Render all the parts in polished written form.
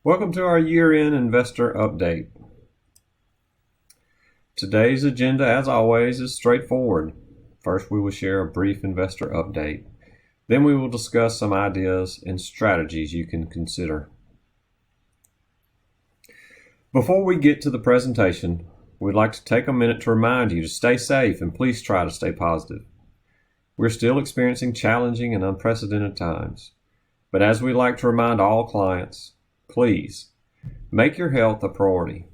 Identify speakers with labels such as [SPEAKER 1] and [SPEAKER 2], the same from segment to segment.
[SPEAKER 1] Welcome to our year-end investor update. Today's agenda, as always, is straightforward. First, we will share a brief investor update. Then we will discuss some ideas and strategies you can consider. Before we get to the presentation, we'd like to take a minute to remind you to stay safe and please try to stay positive. We're still experiencing challenging and unprecedented times, but as we like to remind all clients, please make your health a priority.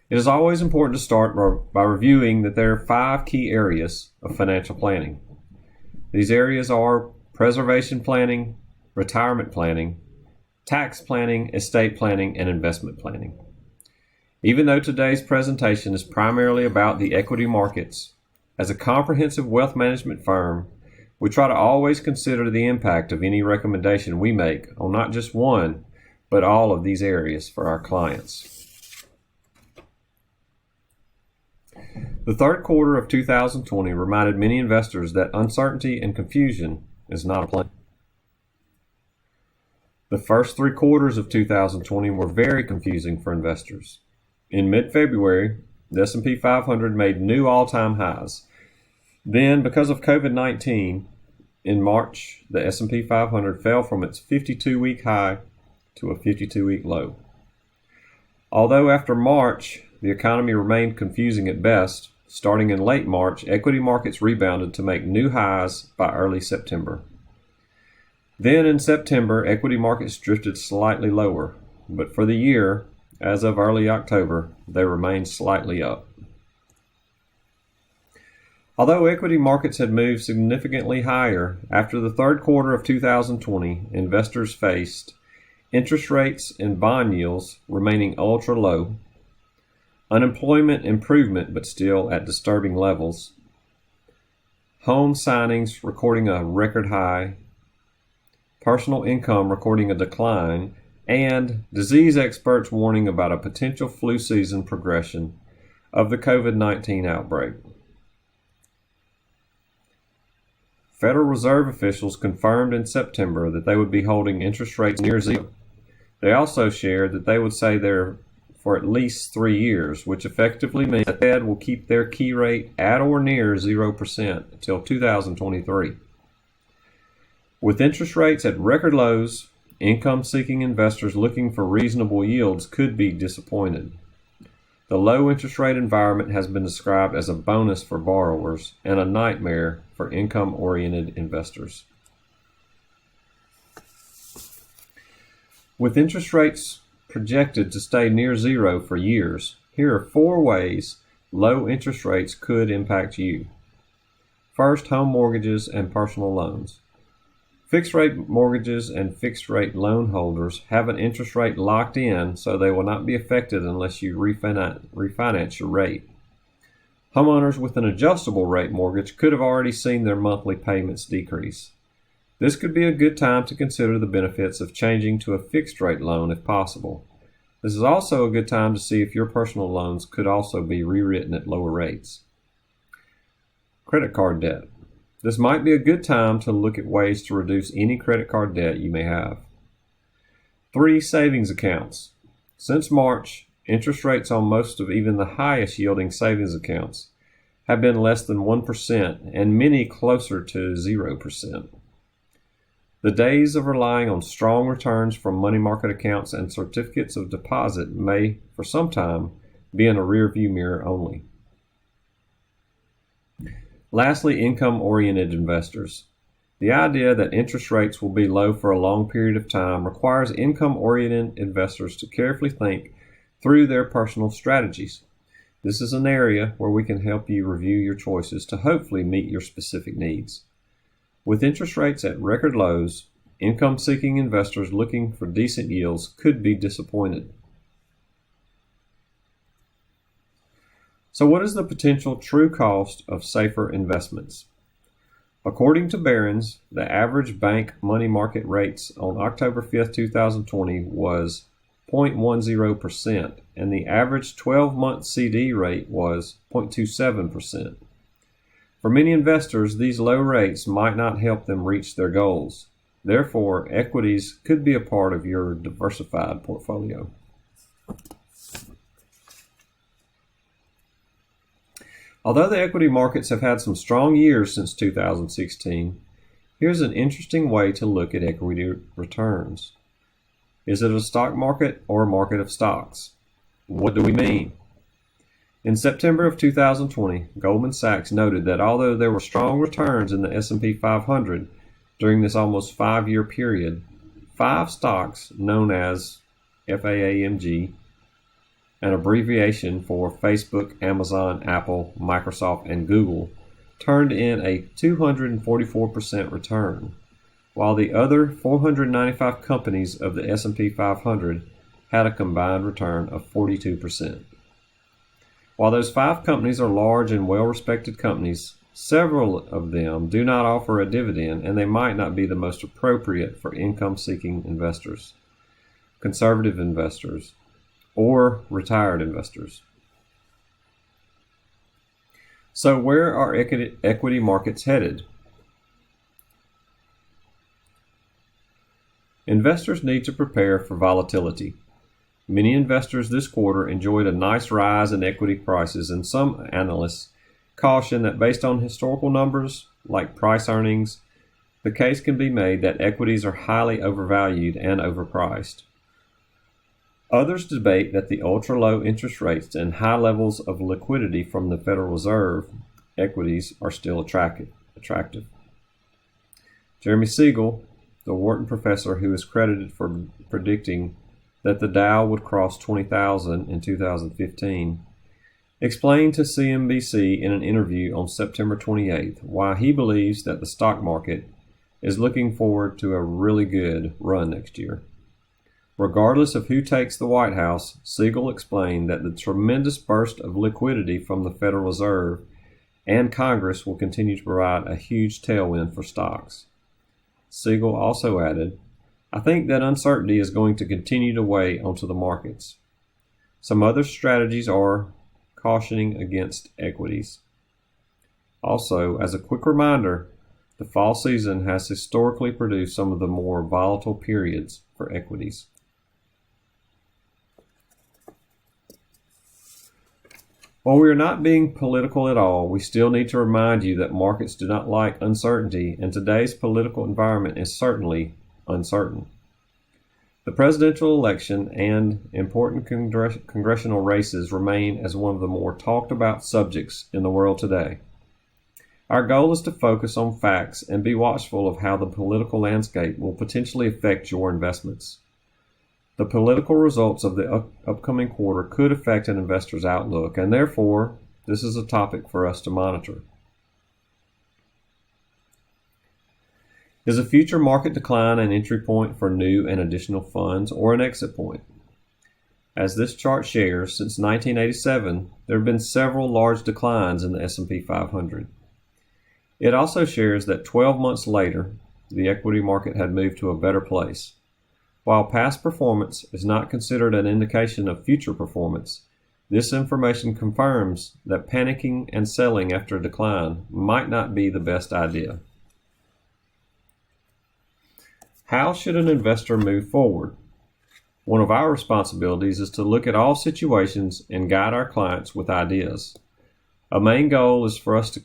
[SPEAKER 1] It is always important to start by reviewing that there are 5 key areas of financial planning. These areas are preservation planning, retirement planning, tax planning, estate planning, and investment planning. Even though today's presentation is primarily about the equity markets, as a comprehensive wealth management firm, we try to always consider the impact of any recommendation we make on not just one, but all of these areas for our clients. The third quarter of 2020 reminded many investors that uncertainty and confusion is not a plan. The first 3 quarters of 2020 were very confusing for investors. In mid-February, the S&P 500 made new all-time highs. Then, because of COVID-19, in March, the S&P 500 fell from its 52-week high to a 52-week low. Although after March, the economy remained confusing at best, starting in late March, equity markets rebounded to make new highs by early September. Then in September, equity markets drifted slightly lower, but for the year, as of early October, they remained slightly up. Although equity markets had moved significantly higher, after the third quarter of 2020, investors faced interest rates and bond yields remaining ultra low, unemployment improvement but still at disturbing levels, home signings recording a record high, personal income recording a decline, and disease experts warning about a potential flu season progression of the COVID-19 outbreak. Federal Reserve officials confirmed in September that they would be holding interest rates near zero. They also shared that they would stay there for at least 3 years, which effectively means that the Fed will keep their key rate at or near 0% until 2023. With interest rates at record lows, income-seeking investors looking for reasonable yields could be disappointed. The low interest rate environment has been described as a bonus for borrowers and a nightmare for income-oriented investors. With interest rates projected to stay near zero for years, here are 4 ways low interest rates could impact you. First, home mortgages and personal loans. Fixed-rate mortgages and fixed-rate loan holders have an interest rate locked in, so they will not be affected unless you refinance your rate. Homeowners with an adjustable rate mortgage could have already seen their monthly payments decrease. This could be a good time to consider the benefits of changing to a fixed-rate loan if possible. This is also a good time to see if your personal loans could also be rewritten at lower rates. Credit card debt. This might be a good time to look at ways to reduce any credit card debt you may have. 3 savings accounts. Since March, interest rates on most of even the highest yielding savings accounts have been less than 1% and many closer to 0%. The days of relying on strong returns from money market accounts and certificates of deposit may, for some time, be in a rearview mirror only. Lastly, income-oriented investors. The idea that interest rates will be low for a long period of time requires income-oriented investors to carefully think through their personal strategies. This is an area where we can help you review your choices to hopefully meet your specific needs. With interest rates at record lows, income-seeking investors looking for decent yields could be disappointed. So what is the potential true cost of safer investments? According to Barron's, the average bank money market rates on October 5, 2020 was 0.10%, and the average 12-month CD rate was 0.27%. For many investors, these low rates might not help them reach their goals. Therefore, equities could be a part of your diversified portfolio. Although the equity markets have had some strong years since 2016, here's an interesting way to look at equity returns. Is it a stock market or a market of stocks? What do we mean? In September of 2020, Goldman Sachs noted that although there were strong returns in the S&P 500 during this almost 5-year period, 5 stocks known as FAAMG, an abbreviation for Facebook, Amazon, Apple, Microsoft, and Google, turned in a 244% return, while the other 495 companies of the S&P 500 had a combined return of 42%. While those 5 companies are large and well-respected companies, several of them do not offer a dividend, and they might not be the most appropriate for income-seeking investors, conservative investors, or retired investors. So where are equity markets headed? Investors need to prepare for volatility. Many investors this quarter enjoyed a nice rise in equity prices, and some analysts caution that based on historical numbers, like price earnings, the case can be made that equities are highly overvalued and overpriced. Others debate that the ultra-low interest rates and high levels of liquidity from the Federal Reserve equities are still attractive. Jeremy Siegel, the Wharton professor who is credited for predicting that the Dow would cross 20,000 in 2015, explained to CNBC in an interview on September 28th why he believes that the stock market is looking forward to a really good run next year. Regardless of who takes the White House, Siegel explained that the tremendous burst of liquidity from the Federal Reserve and Congress will continue to provide a huge tailwind for stocks. Siegel also added, "I think that uncertainty is going to continue to weigh onto the markets." Some other strategies are cautioning against equities. Also, as a quick reminder, the fall season has historically produced some of the more volatile periods for equities. While we are not being political at all, we still need to remind you that markets do not like uncertainty, and today's political environment is certainly uncertain. The presidential election and important congressional races remain as one of the more talked about subjects in the world today. Our goal is to focus on facts and be watchful of how the political landscape will potentially affect your investments. The political results of the upcoming quarter could affect an investor's outlook, and therefore, this is a topic for us to monitor. Is a future market decline an entry point for new and additional funds, or an exit point? As this chart shares, since 1987, there have been several large declines in the S&P 500. It also shares that 12 months later, the equity market had moved to a better place. While past performance is not considered an indication of future performance, this information confirms that panicking and selling after a decline might not be the best idea. How should an investor move forward? One of our responsibilities is to look at all situations and guide our clients with ideas. A main goal is for us to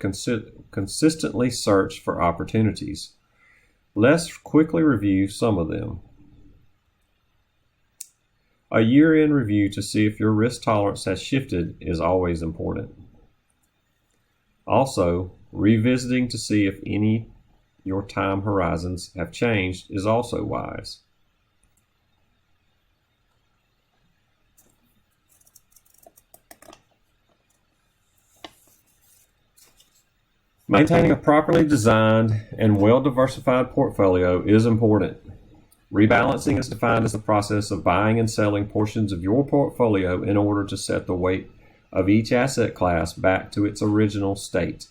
[SPEAKER 1] consistently search for opportunities. Let's quickly review some of them. A year-end review to see if your risk tolerance has shifted is always important. Also, revisiting to see if your time horizons have changed is also wise. Maintaining a properly designed and well-diversified portfolio is important. Rebalancing is defined as the process of buying and selling portions of your portfolio in order to set the weight of each asset class back to its original state.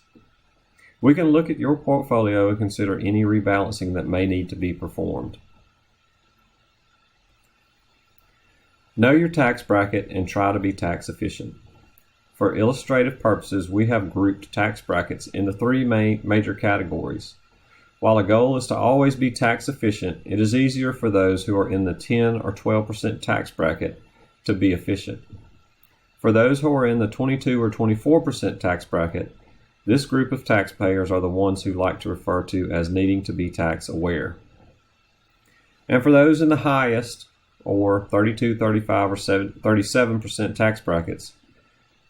[SPEAKER 1] We can look at your portfolio and consider any rebalancing that may need to be performed. Know your tax bracket and try to be tax efficient. For illustrative purposes, we have grouped tax brackets into 3 major categories: While a goal is to always be tax efficient, it is easier for those who are in the 10 or 12% tax bracket to be efficient. For those who are in the 22 or 24% tax bracket, this group of taxpayers are the ones who like to refer to as needing to be tax aware. And for those in the highest, or 32, 35, or 37% tax brackets,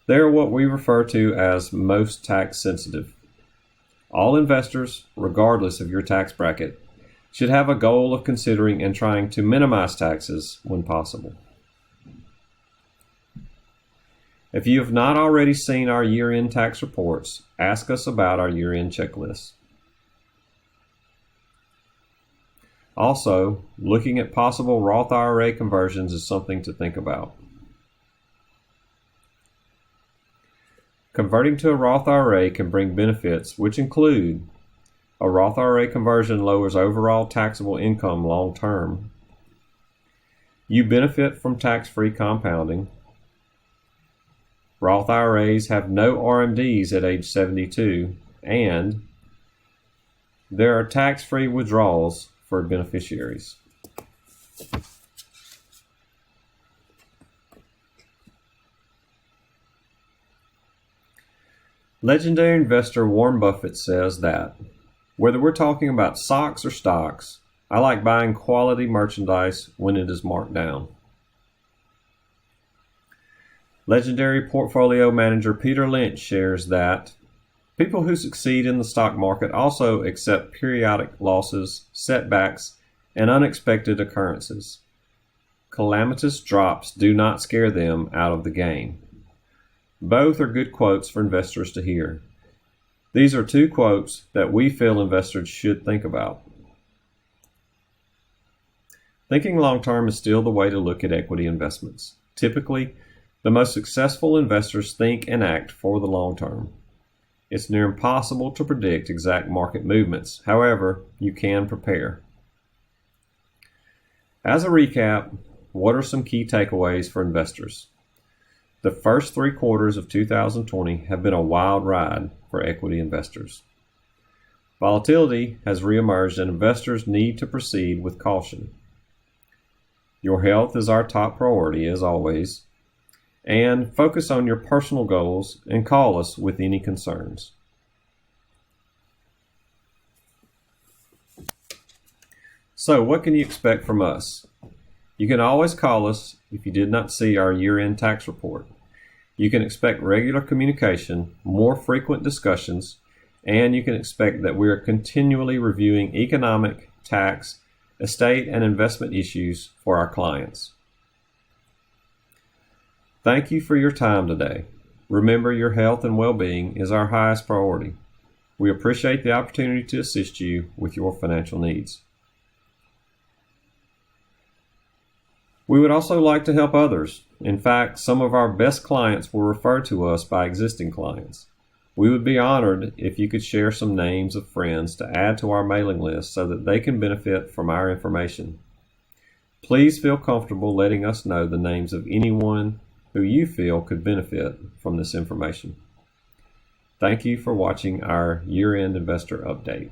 [SPEAKER 1] they are what we refer to as most tax sensitive. All investors, regardless of your tax bracket, should have a goal of considering and trying to minimize taxes when possible. If you have not already seen our year-end tax reports, ask us about our year-end checklist. Also, looking at possible Roth IRA conversions is something to think about. Converting to a Roth IRA can bring benefits, which include a Roth IRA conversion lowers overall taxable income long term. You benefit from tax-free compounding. Roth IRAs have no RMDs at age 72, and there are tax-free withdrawals for beneficiaries. Legendary investor Warren Buffett says that, whether we're talking about socks or stocks, I like buying quality merchandise when it is marked down. Legendary portfolio manager Peter Lynch shares that people who succeed in the stock market also accept periodic losses, setbacks, and unexpected occurrences. Calamitous drops do not scare them out of the game. Both are good quotes for investors to hear. These are two quotes that we feel investors should think about. Thinking long-term is still the way to look at equity investments. Typically, the most successful investors think and act for the long term. It's near impossible to predict exact market movements. However, you can prepare. As a recap, what are some key takeaways for investors? The first 3 quarters of 2020 have been a wild ride for equity investors. Volatility has reemerged and investors need to proceed with caution. Your health is our top priority, as always, and focus on your personal goals and call us with any concerns. So, what can you expect from us? You can always call us if you did not see our year-end tax report. You can expect regular communication, more frequent discussions, and you can expect that we are continually reviewing economic, tax, estate, and investment issues for our clients. Thank you for your time today. Remember, your health and well-being is our highest priority. We appreciate the opportunity to assist you with your financial needs. We would also like to help others. In fact, some of our best clients were referred to us by existing clients. We would be honored if you could share some names of friends to add to our mailing list so that they can benefit from our information. Please feel comfortable letting us know the names of anyone who you feel could benefit from this information. Thank you for watching our year-end investor update.